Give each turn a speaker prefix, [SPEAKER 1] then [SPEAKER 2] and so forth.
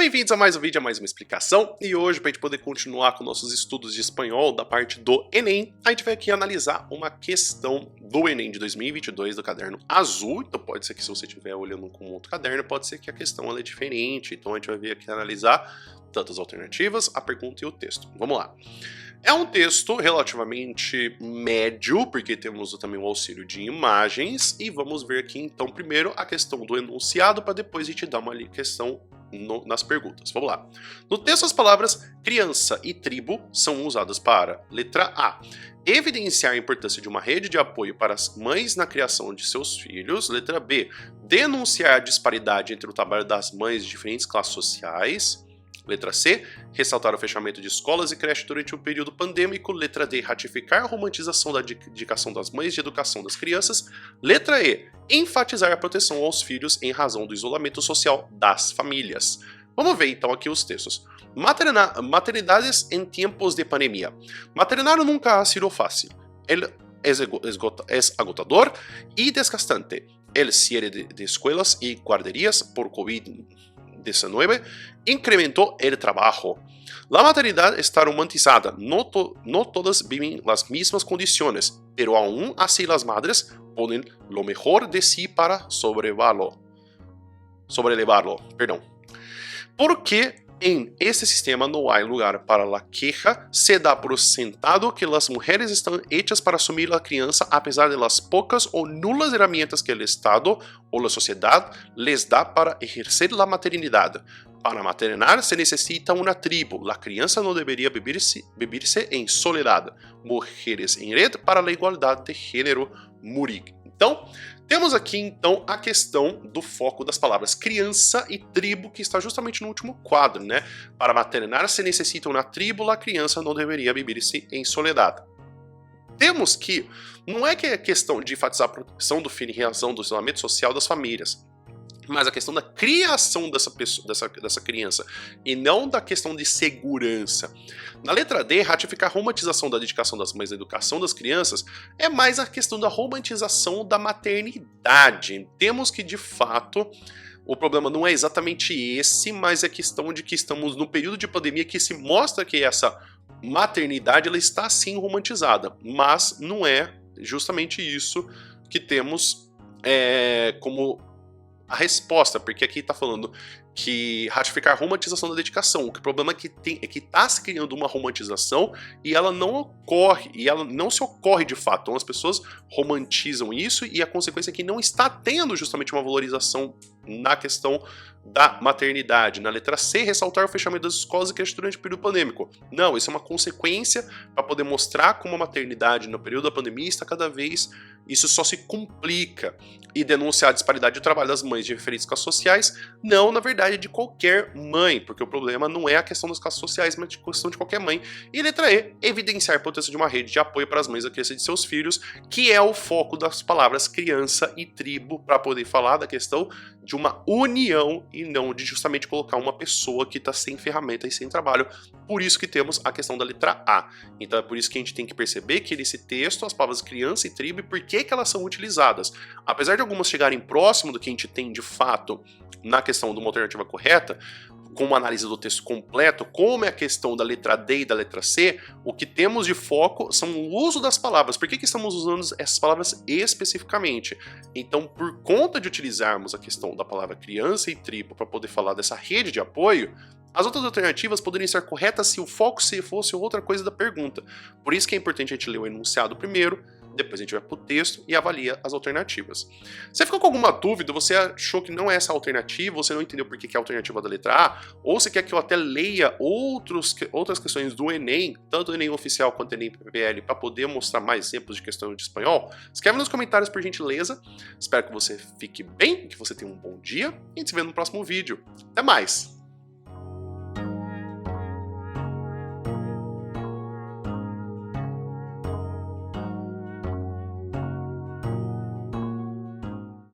[SPEAKER 1] bem-vindos a mais um vídeo, a mais uma explicação. E hoje, para a gente poder continuar com nossos estudos de espanhol da parte do Enem, a gente vai aqui analisar uma questão do Enem de 2022 do caderno azul. Então pode ser que se você estiver olhando com outro caderno, pode ser que a questão ela é diferente. Então a gente vai vir aqui analisar tantas alternativas, a pergunta e o texto. Vamos lá. É um texto relativamente médio, porque temos também o auxílio de imagens, e vamos ver aqui então primeiro a questão do enunciado, para depois a gente dar uma questão nas perguntas. Vamos lá. No texto, as palavras criança e tribo são usadas para, letra A, evidenciar a importância de uma rede de apoio para as mães na criação de seus filhos, letra B, denunciar a disparidade entre o trabalho das mães de diferentes classes sociais, letra C, ressaltar o fechamento de escolas e creches durante o período pandêmico. Letra D, ratificar a romantização da dedicação das mães de educação das crianças. Letra E, enfatizar a proteção aos filhos em razão do isolamento social das famílias. Vamos ver então aqui os textos. Maternidades em tempos de pandemia. Maternar nunca ha sido fácil. Ele es agotador y desgastante. El cierre de escuelas y guarderías por COVID-19 incrementou o trabalho. La maternidad está romantizada. No todas viven las mismas condiciones, pero aún así las madres ponen lo mejor de sí para sobrelevarlo. Porque en este sistema no hay lugar para la queja, se da por sentado que las mujeres están hechas para asumir la crianza a pesar de las pocas o nulas herramientas que el Estado o la sociedad les da para ejercer la maternidad. Para maternar se necesita una tribu. La crianza no debería vivirse en soledad. Mujeres en Red para la Igualdad de Gênero, Murig. Então, temos aqui então a questão do foco das palavras criança e tribo, que está justamente no último quadro, né? Para maternar se necessita uma tribo, a criança não deveria viver-se em soledade. Temos que, não é que é questão de enfatizar a proteção do filho em razão do isolamento social das famílias, mas a questão da criação dessa criança, e não da questão de segurança. Na letra D, ratificar a romantização da dedicação das mães à educação das crianças é mais a questão da romantização da maternidade. Temos que, de fato, o problema não é exatamente esse, mas é questão de que estamos no período de pandemia que se mostra que essa maternidade ela está sim romantizada, mas não é justamente isso que temos como a resposta, porque aqui está falando que ratificar a romantização da dedicação. O problema é que está se criando uma romantização e ela não ocorre, e ela não se ocorre de fato. Então as pessoas romantizam isso e a consequência é que não está tendo justamente uma valorização na questão da maternidade. Na letra C, ressaltar o fechamento das escolas e creches durante o período pandêmico. Não, isso é uma consequência para poder mostrar como a maternidade no período da pandemia está cada vez, isso só se complica. E denunciar a disparidade de trabalho das mães de diferentes classes sociais, não, na verdade, de qualquer mãe, porque o problema não é a questão das classes sociais, mas a questão de qualquer mãe. E letra E, evidenciar a importância de uma rede de apoio para as mães da criança de seus filhos, que é o foco das palavras criança e tribo, para poder falar da questão de uma união e não de justamente colocar uma pessoa que está sem ferramenta e sem trabalho. Por isso que temos a questão da letra A. Então é por isso que a gente tem que perceber que nesse texto as palavras criança e tribo, e por que elas são utilizadas. Apesar de algumas chegarem próximo do que a gente tem de fato na questão de uma alternativa correta, com uma análise do texto completo, como é a questão da letra D e da letra C, o que temos de foco são o uso das palavras. Por que estamos usando essas palavras especificamente? Então, por conta de utilizarmos a questão da palavra criança e tribo para poder falar dessa rede de apoio, as outras alternativas poderiam ser corretas se o foco fosse outra coisa da pergunta. Por isso que é importante a gente ler o enunciado primeiro, depois a gente vai para o texto e avalia as alternativas. Você ficou com alguma dúvida, você achou que não é essa alternativa, você não entendeu por que é a alternativa da letra A, ou você quer que eu até leia outras questões do Enem, tanto o Enem oficial quanto o Enem PPL, para poder mostrar mais exemplos de questão de espanhol? Escreve nos comentários por gentileza. Espero que você fique bem, que você tenha um bom dia e a gente se vê no próximo vídeo. Até mais!